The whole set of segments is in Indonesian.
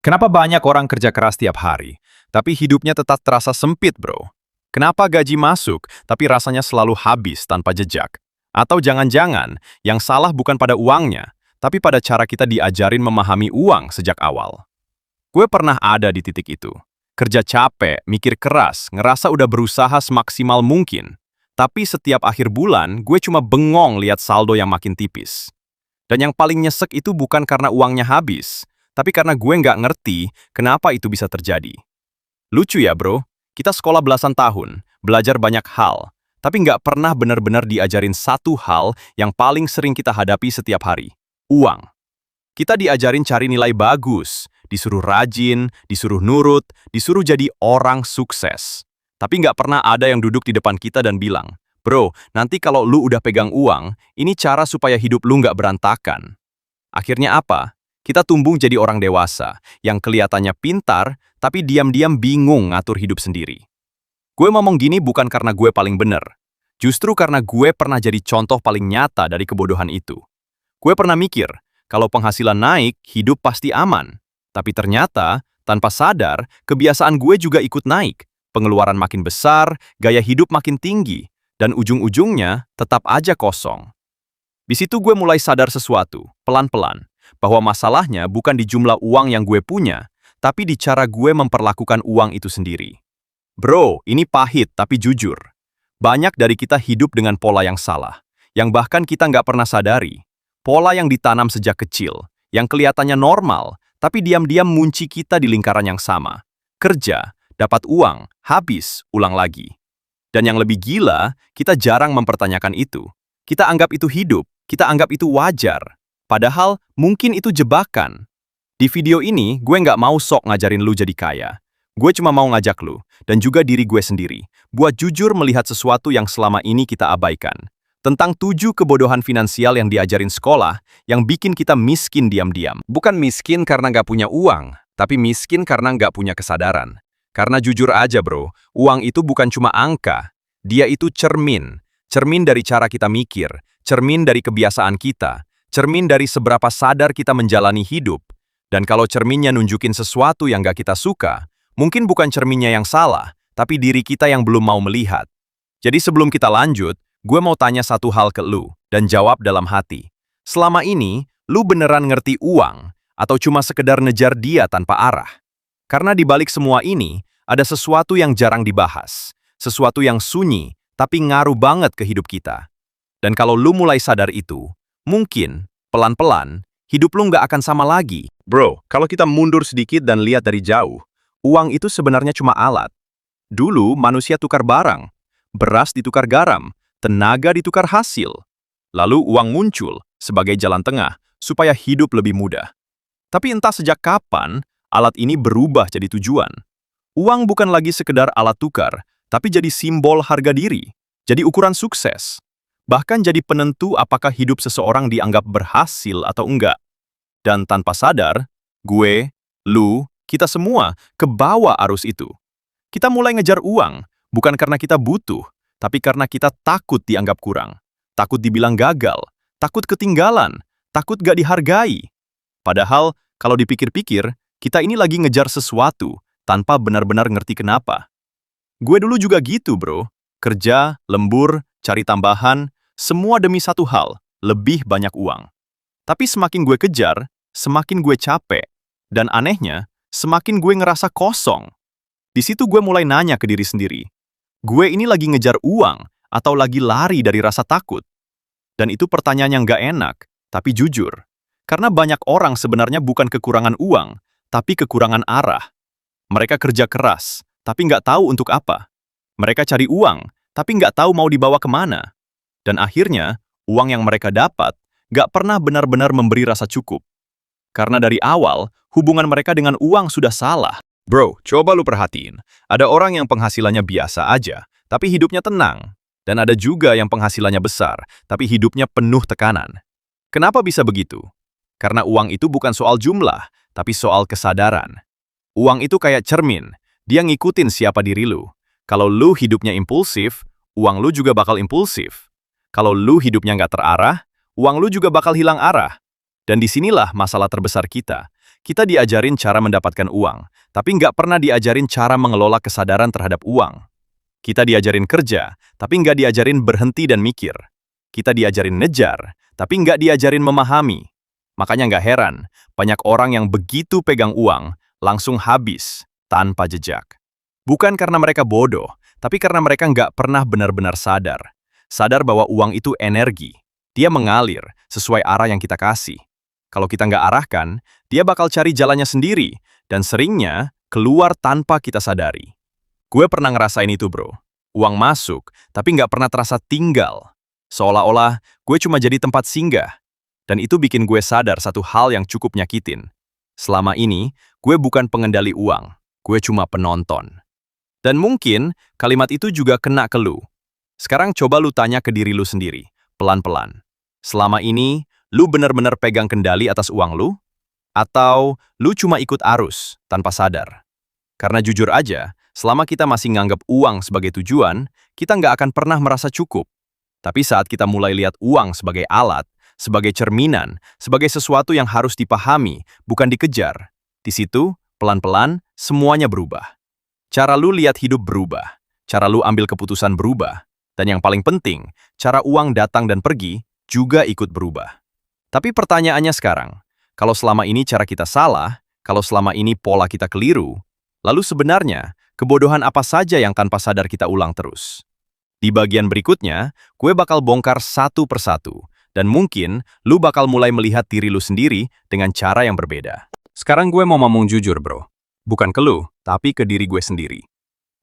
Kenapa banyak orang kerja keras tiap hari, tapi hidupnya tetap terasa sempit, bro? Kenapa gaji masuk, tapi rasanya selalu habis tanpa jejak? Atau jangan-jangan, yang salah bukan pada uangnya, tapi pada cara kita diajarin memahami uang sejak awal? Gue pernah ada di titik itu. Kerja capek, mikir keras, ngerasa udah berusaha semaksimal mungkin. Tapi setiap akhir bulan, gue cuma bengong lihat saldo yang makin tipis. Dan yang paling nyesek itu bukan karena uangnya habis, tapi karena gue nggak ngerti kenapa itu bisa terjadi. Lucu ya bro, kita sekolah belasan tahun, belajar banyak hal, tapi nggak pernah benar-benar diajarin satu hal yang paling sering kita hadapi setiap hari. Uang. Kita diajarin cari nilai bagus, disuruh rajin, disuruh nurut, disuruh jadi orang sukses. Tapi nggak pernah ada yang duduk di depan kita dan bilang, "Bro, nanti kalau lu udah pegang uang, ini cara supaya hidup lu nggak berantakan." Akhirnya apa? Kita tumbuh jadi orang dewasa, yang kelihatannya pintar, tapi diam-diam bingung ngatur hidup sendiri. Gue ngomong gini bukan karena gue paling bener. Justru karena gue pernah jadi contoh paling nyata dari kebodohan itu. Gue pernah mikir, kalau penghasilan naik, hidup pasti aman. Tapi ternyata, tanpa sadar, kebiasaan gue juga ikut naik. Pengeluaran makin besar, gaya hidup makin tinggi, dan ujung-ujungnya tetap aja kosong. Di situ gue mulai sadar sesuatu, pelan-pelan, bahwa masalahnya bukan di jumlah uang yang gue punya, tapi di cara gue memperlakukan uang itu sendiri. Bro, ini pahit tapi jujur. Banyak dari kita hidup dengan pola yang salah, yang bahkan kita nggak pernah sadari. Pola yang ditanam sejak kecil, yang kelihatannya normal, tapi diam-diam munci kita di lingkaran yang sama. Kerja, dapat uang, habis, ulang lagi. Dan yang lebih gila, kita jarang mempertanyakan itu. Kita anggap itu hidup, kita anggap itu wajar. Padahal mungkin itu jebakan. Di video ini, gue nggak mau sok ngajarin lu jadi kaya. Gue cuma mau ngajak lu, dan juga diri gue sendiri, buat jujur melihat sesuatu yang selama ini kita abaikan. Tentang 7 kebodohan finansial yang diajarin sekolah, yang bikin kita miskin diam-diam. Bukan miskin karena nggak punya uang, tapi miskin karena nggak punya kesadaran. Karena jujur aja bro, uang itu bukan cuma angka. Dia itu cermin. Cermin dari cara kita mikir, cermin dari kebiasaan kita, cermin dari seberapa sadar kita menjalani hidup. Dan kalau cerminnya nunjukin sesuatu yang gak kita suka, mungkin bukan cerminnya yang salah, tapi diri kita yang belum mau melihat. Jadi sebelum kita lanjut, gue mau tanya satu hal ke lu, dan jawab dalam hati. Selama ini, lu beneran ngerti uang, atau cuma sekedar ngejar dia tanpa arah? Karena di balik semua ini, ada sesuatu yang jarang dibahas. Sesuatu yang sunyi, tapi ngaruh banget ke hidup kita. Dan kalau lu mulai sadar itu, mungkin, pelan-pelan, hidup lu nggak akan sama lagi. Bro, kalau kita mundur sedikit dan lihat dari jauh, uang itu sebenarnya cuma alat. Dulu manusia tukar barang, beras ditukar garam, tenaga ditukar hasil. Lalu uang muncul sebagai jalan tengah supaya hidup lebih mudah. Tapi entah sejak kapan, alat ini berubah jadi tujuan. Uang bukan lagi sekedar alat tukar, tapi jadi simbol harga diri, jadi ukuran sukses. Bahkan jadi penentu apakah hidup seseorang dianggap berhasil atau enggak. Dan tanpa sadar, gue, lu, kita semua kebawa arus itu. Kita mulai ngejar uang, bukan karena kita butuh, tapi karena kita takut dianggap kurang. Takut dibilang gagal, takut ketinggalan, takut gak dihargai. Padahal, kalau dipikir-pikir, kita ini lagi ngejar sesuatu, tanpa benar-benar ngerti kenapa. Gue dulu juga gitu bro, kerja, lembur, cari tambahan, semua demi satu hal, lebih banyak uang. Tapi semakin gue kejar, semakin gue capek. Dan anehnya, semakin gue ngerasa kosong. Di situ gue mulai nanya ke diri sendiri. Gue ini lagi ngejar uang, atau lagi lari dari rasa takut? Dan itu pertanyaan yang gak enak, tapi jujur. Karena banyak orang sebenarnya bukan kekurangan uang, tapi kekurangan arah. Mereka kerja keras, tapi nggak tahu untuk apa. Mereka cari uang, tapi nggak tahu mau dibawa kemana. Dan akhirnya, uang yang mereka dapat nggak pernah benar-benar memberi rasa cukup. Karena dari awal, hubungan mereka dengan uang sudah salah. Bro, coba lu perhatiin. Ada orang yang penghasilannya biasa aja, tapi hidupnya tenang. Dan ada juga yang penghasilannya besar, tapi hidupnya penuh tekanan. Kenapa bisa begitu? Karena uang itu bukan soal jumlah, tapi soal kesadaran. Uang itu kayak cermin, dia ngikutin siapa diri lu. Kalau lu hidupnya impulsif, uang lu juga bakal impulsif. Kalau lu hidupnya nggak terarah, uang lu juga bakal hilang arah. Dan disinilah masalah terbesar kita. Kita diajarin cara mendapatkan uang, tapi nggak pernah diajarin cara mengelola kesadaran terhadap uang. Kita diajarin kerja, tapi nggak diajarin berhenti dan mikir. Kita diajarin ngejar, tapi nggak diajarin memahami. Makanya nggak heran, banyak orang yang begitu pegang uang, langsung habis, tanpa jejak. Bukan karena mereka bodoh, tapi karena mereka nggak pernah benar-benar sadar. Sadar bahwa uang itu energi. Dia mengalir sesuai arah yang kita kasih. Kalau kita nggak arahkan, dia bakal cari jalannya sendiri, dan seringnya keluar tanpa kita sadari. Gue pernah ngerasain itu, bro. Uang masuk, tapi nggak pernah terasa tinggal. Seolah-olah gue cuma jadi tempat singgah. Dan itu bikin gue sadar satu hal yang cukup nyakitin. Selama ini, gue bukan pengendali uang. Gue cuma penonton. Dan mungkin kalimat itu juga kena ke lu. Sekarang coba lu tanya ke diri lu sendiri, pelan-pelan. Selama ini, lu benar-benar pegang kendali atas uang lu? Atau lu cuma ikut arus tanpa sadar? Karena jujur aja, selama kita masih nganggap uang sebagai tujuan, kita nggak akan pernah merasa cukup. Tapi saat kita mulai lihat uang sebagai alat, sebagai cerminan, sebagai sesuatu yang harus dipahami, bukan dikejar, di situ, pelan-pelan, semuanya berubah. Cara lu lihat hidup berubah, cara lu ambil keputusan berubah, dan yang paling penting, cara uang datang dan pergi juga ikut berubah. Tapi pertanyaannya sekarang, kalau selama ini cara kita salah, kalau selama ini pola kita keliru, lalu sebenarnya kebodohan apa saja yang tanpa sadar kita ulang terus? Di bagian berikutnya, gue bakal bongkar satu persatu, dan mungkin lu bakal mulai melihat diri lu sendiri dengan cara yang berbeda. Sekarang gue mau ngomong jujur, bro. Bukan ke lu, tapi ke diri gue sendiri.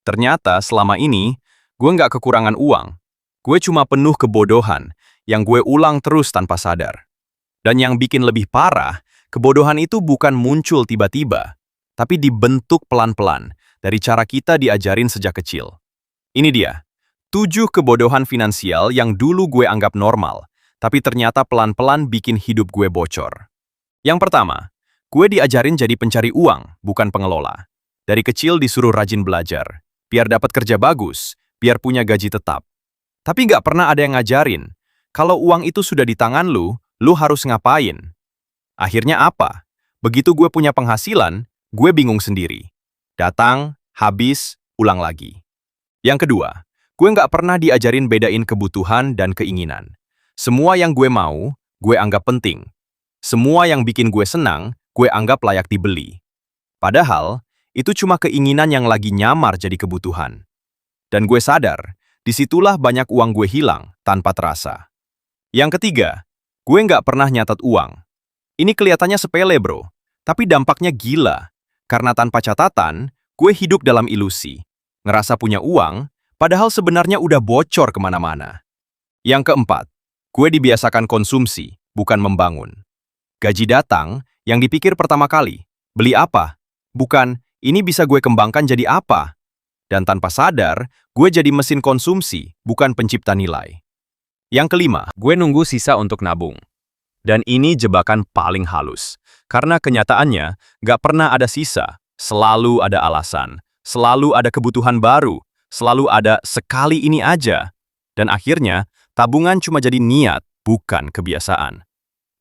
Ternyata selama ini, gue nggak kekurangan uang. Gue cuma penuh kebodohan yang gue ulang terus tanpa sadar. Dan yang bikin lebih parah, kebodohan itu bukan muncul tiba-tiba, tapi dibentuk pelan-pelan dari cara kita diajarin sejak kecil. Ini dia, 7 kebodohan finansial yang dulu gue anggap normal, tapi ternyata pelan-pelan bikin hidup gue bocor. Yang pertama, gue diajarin jadi pencari uang, bukan pengelola. Dari kecil disuruh rajin belajar, biar dapat kerja bagus, biar punya gaji tetap. Tapi nggak pernah ada yang ngajarin, kalau uang itu sudah di tangan lu harus ngapain? Akhirnya apa? Begitu gue punya penghasilan, gue bingung sendiri. Datang, habis, ulang lagi. Yang kedua, gue nggak pernah diajarin bedain kebutuhan dan keinginan. Semua yang gue mau, gue anggap penting. Semua yang bikin gue senang, gue anggap layak dibeli. Padahal, itu cuma keinginan yang lagi nyamar jadi kebutuhan. Dan gue sadar, disitulah banyak uang gue hilang tanpa terasa. Yang ketiga, gue nggak pernah nyatat uang. Ini kelihatannya sepele, bro. Tapi dampaknya gila. Karena tanpa catatan, gue hidup dalam ilusi. Ngerasa punya uang, padahal sebenarnya udah bocor kemana-mana. Yang keempat, gue dibiasakan konsumsi, bukan membangun. Gaji datang, yang dipikir pertama kali, beli apa? Bukan, ini bisa gue kembangkan jadi apa? Dan tanpa sadar, gue jadi mesin konsumsi, bukan pencipta nilai. Yang kelima, gue nunggu sisa untuk nabung. Dan ini jebakan paling halus. Karena kenyataannya, gak pernah ada sisa. Selalu ada alasan. Selalu ada kebutuhan baru. Selalu ada sekali ini aja. Dan akhirnya, tabungan cuma jadi niat, bukan kebiasaan.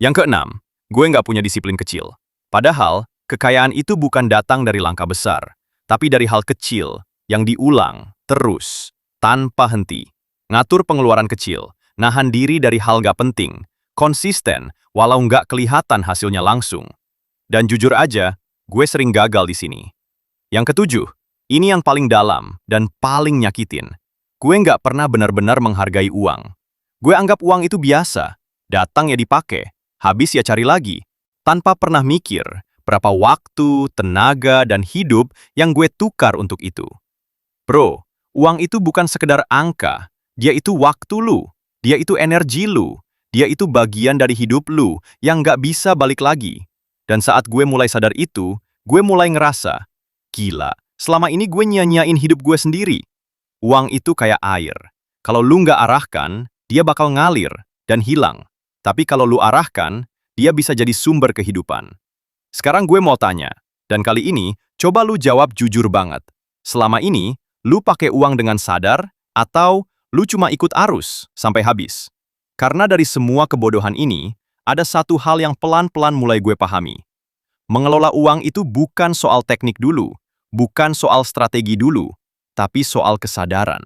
Yang keenam, gue nggak punya disiplin kecil. Padahal, kekayaan itu bukan datang dari langkah besar, tapi dari hal kecil yang diulang terus, tanpa henti. Ngatur pengeluaran kecil, nahan diri dari hal nggak penting, konsisten walau nggak kelihatan hasilnya langsung. Dan jujur aja, gue sering gagal di sini. Yang ketujuh, ini yang paling dalam dan paling nyakitin. Gue nggak pernah benar-benar menghargai uang. Gue anggap uang itu biasa, datang ya dipakai, habis ya cari lagi, tanpa pernah mikir berapa waktu, tenaga, dan hidup yang gue tukar untuk itu. Bro, uang itu bukan sekedar angka, dia itu waktu lu, dia itu energi lu, dia itu bagian dari hidup lu yang nggak bisa balik lagi. Dan saat gue mulai sadar itu, gue mulai ngerasa, gila, selama ini gue nyanyain hidup gue sendiri. Uang itu kayak air, kalau lu nggak arahkan, dia bakal ngalir dan hilang. Tapi kalau lu arahkan, dia bisa jadi sumber kehidupan. Sekarang gue mau tanya, dan kali ini, coba lu jawab jujur banget. Selama ini, lu pakai uang dengan sadar, atau lu cuma ikut arus sampai habis? Karena dari semua kebodohan ini, ada satu hal yang pelan-pelan mulai gue pahami. mengelola uang itu bukan soal teknik dulu, bukan soal strategi dulu, tapi soal kesadaran.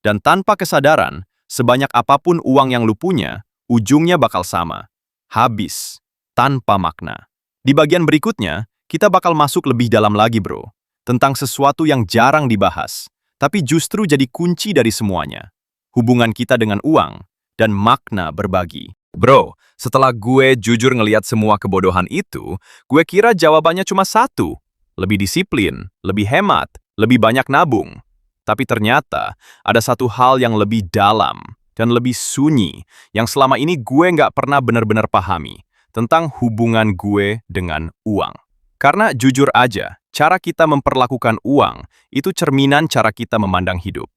Dan tanpa kesadaran, sebanyak apapun uang yang lu punya, ujungnya bakal sama. Habis, tanpa makna. Di bagian berikutnya, kita bakal masuk lebih dalam lagi, bro. Tentang sesuatu yang jarang dibahas, tapi justru jadi kunci dari semuanya. Hubungan kita dengan uang, dan makna berbagi. Bro, setelah gue jujur ngelihat semua kebodohan itu, gue kira jawabannya cuma satu. Lebih disiplin, lebih hemat, lebih banyak nabung. Tapi ternyata, ada satu hal yang lebih dalam dan lebih sunyi yang selama ini gue nggak pernah benar-benar pahami tentang hubungan gue dengan uang. Karena jujur aja, cara kita memperlakukan uang itu cerminan cara kita memandang hidup.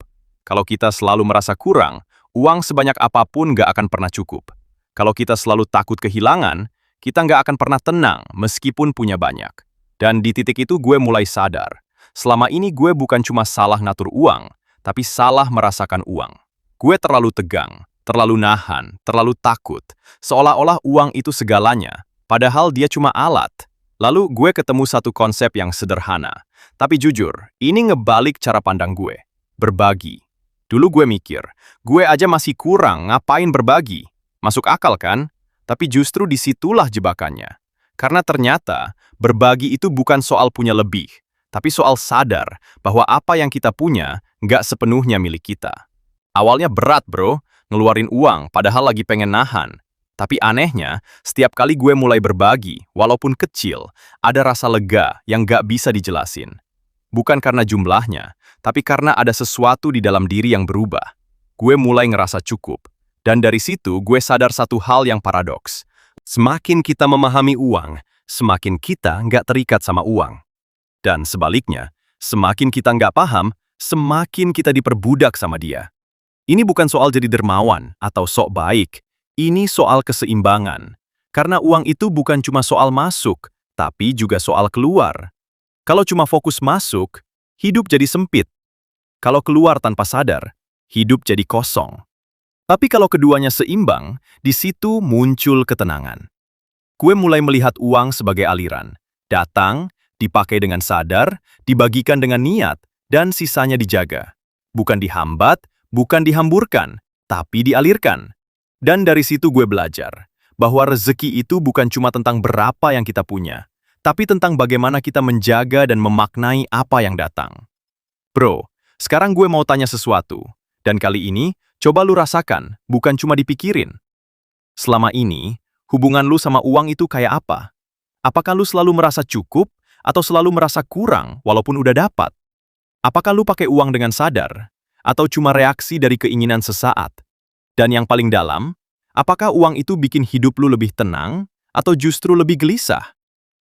Kalau kita selalu merasa kurang, uang sebanyak apapun nggak akan pernah cukup. Kalau kita selalu takut kehilangan, kita nggak akan pernah tenang meskipun punya banyak. Dan di titik itu gue mulai sadar, selama ini gue bukan cuma salah ngatur uang, tapi salah merasakan uang. Gue terlalu tegang, terlalu nahan, terlalu takut, seolah-olah uang itu segalanya, padahal dia cuma alat. Lalu gue ketemu satu konsep yang sederhana, tapi jujur, ini ngebalik cara pandang gue. Berbagi. Dulu gue mikir, gue aja masih kurang, ngapain berbagi? Masuk akal kan? Tapi justru disitulah jebakannya. Karena ternyata, berbagi itu bukan soal punya lebih, tapi soal sadar bahwa apa yang kita punya nggak sepenuhnya milik kita. Awalnya berat, bro, ngeluarin uang padahal lagi pengen nahan. Tapi anehnya, setiap kali gue mulai berbagi, walaupun kecil, ada rasa lega yang nggak bisa dijelasin. Bukan karena jumlahnya, tapi karena ada sesuatu di dalam diri yang berubah. Gue mulai ngerasa cukup. Dan dari situ gue sadar satu hal yang paradoks. Semakin kita memahami uang, semakin kita nggak terikat sama uang. Dan sebaliknya, semakin kita nggak paham, semakin kita diperbudak sama dia. Ini bukan soal jadi dermawan atau sok baik. Ini soal keseimbangan. Karena uang itu bukan cuma soal masuk, tapi juga soal keluar. Kalau cuma fokus masuk, hidup jadi sempit. Kalau keluar tanpa sadar, hidup jadi kosong. Tapi kalau keduanya seimbang, di situ muncul ketenangan. Gue mulai melihat uang sebagai aliran. Datang, dipakai dengan sadar, dibagikan dengan niat, dan sisanya dijaga. Bukan dihambat, bukan dihamburkan, tapi dialirkan. Dan dari situ gue belajar bahwa rezeki itu bukan cuma tentang berapa yang kita punya, tapi tentang bagaimana kita menjaga dan memaknai apa yang datang. Bro, sekarang gue mau tanya sesuatu, dan kali ini coba lu rasakan, bukan cuma dipikirin. Selama ini, hubungan lu sama uang itu kayak apa? Apakah lu selalu merasa cukup atau selalu merasa kurang walaupun udah dapat? Apakah lu pakai uang dengan sadar atau cuma reaksi dari keinginan sesaat? Dan yang paling dalam, apakah uang itu bikin hidup lu lebih tenang atau justru lebih gelisah?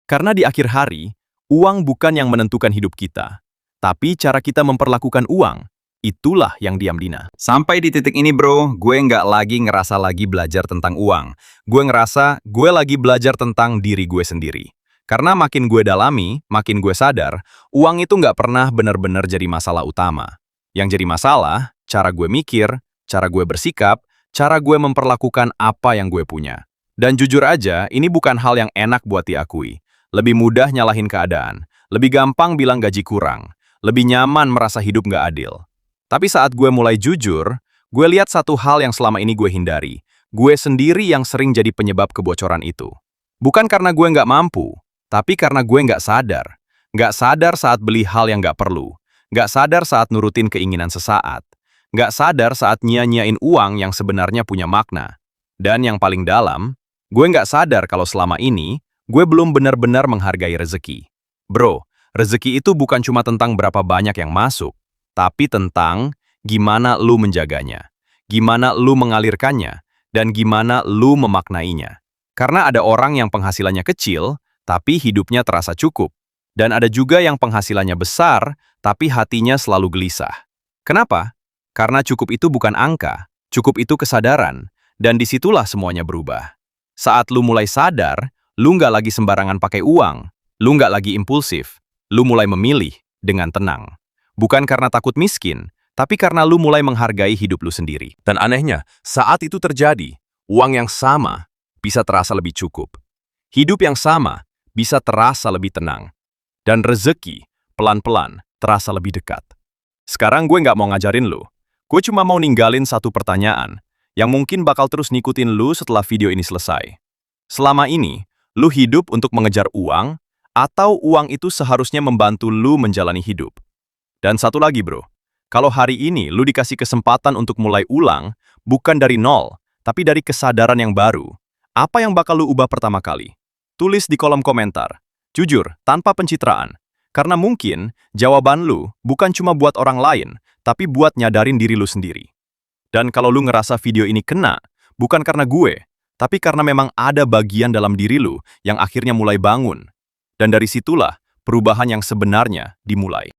Karena di akhir hari, uang bukan yang menentukan hidup kita, tapi cara kita memperlakukan uang, itulah yang diam-dina. Sampai di titik ini, bro, gue nggak lagi ngerasa lagi belajar tentang uang. Gue ngerasa gue lagi belajar tentang diri gue sendiri. Karena makin gue dalami, makin gue sadar, uang itu nggak pernah benar-benar jadi masalah utama. Yang jadi masalah, cara gue mikir, cara gue bersikap, cara gue memperlakukan apa yang gue punya. Dan jujur aja, ini bukan hal yang enak buat diakui. Lebih mudah nyalahin keadaan, lebih gampang bilang gaji kurang, lebih nyaman merasa hidup nggak adil. Tapi saat gue mulai jujur, gue lihat satu hal yang selama ini gue hindari. Gue sendiri yang sering jadi penyebab kebocoran itu. Bukan karena gue nggak mampu, tapi karena gue nggak sadar. Nggak sadar saat beli hal yang nggak perlu. Nggak sadar saat nurutin keinginan sesaat. Nggak sadar saat nyia-nyiain uang yang sebenarnya punya makna. Dan yang paling dalam, gue nggak sadar kalau selama ini, gue belum benar-benar menghargai rezeki. Bro, rezeki itu bukan cuma tentang berapa banyak yang masuk, tapi tentang gimana lu menjaganya, gimana lu mengalirkannya, dan gimana lu memaknainya. Karena ada orang yang penghasilannya kecil, tapi hidupnya terasa cukup. Dan ada juga yang penghasilannya besar, tapi hatinya selalu gelisah. Kenapa? Karena cukup itu bukan angka, cukup itu kesadaran, dan disitulah semuanya berubah. Saat lu mulai sadar, lu nggak lagi sembarangan pakai uang, lu nggak lagi impulsif, lu mulai memilih dengan tenang. Bukan karena takut miskin, tapi karena lu mulai menghargai hidup lu sendiri. Dan anehnya, saat itu terjadi, uang yang sama bisa terasa lebih cukup. Hidup yang sama bisa terasa lebih tenang. Dan rezeki, pelan-pelan, terasa lebih dekat. Sekarang gue nggak mau ngajarin lu. Gue cuma mau ninggalin satu pertanyaan, yang mungkin bakal terus ngikutin lu setelah video ini selesai. Selama ini, lu hidup untuk mengejar uang, atau uang itu seharusnya membantu lu menjalani hidup? Dan satu lagi bro, kalau hari ini lu dikasih kesempatan untuk mulai ulang, bukan dari nol, tapi dari kesadaran yang baru, apa yang bakal lu ubah pertama kali? Tulis di kolom komentar. Jujur, tanpa pencitraan. Karena mungkin jawaban lu bukan cuma buat orang lain, tapi buat nyadarin diri lu sendiri. Dan kalau lu ngerasa video ini kena, bukan karena gue, tapi karena memang ada bagian dalam diri lu yang akhirnya mulai bangun. Dan dari situlah perubahan yang sebenarnya dimulai.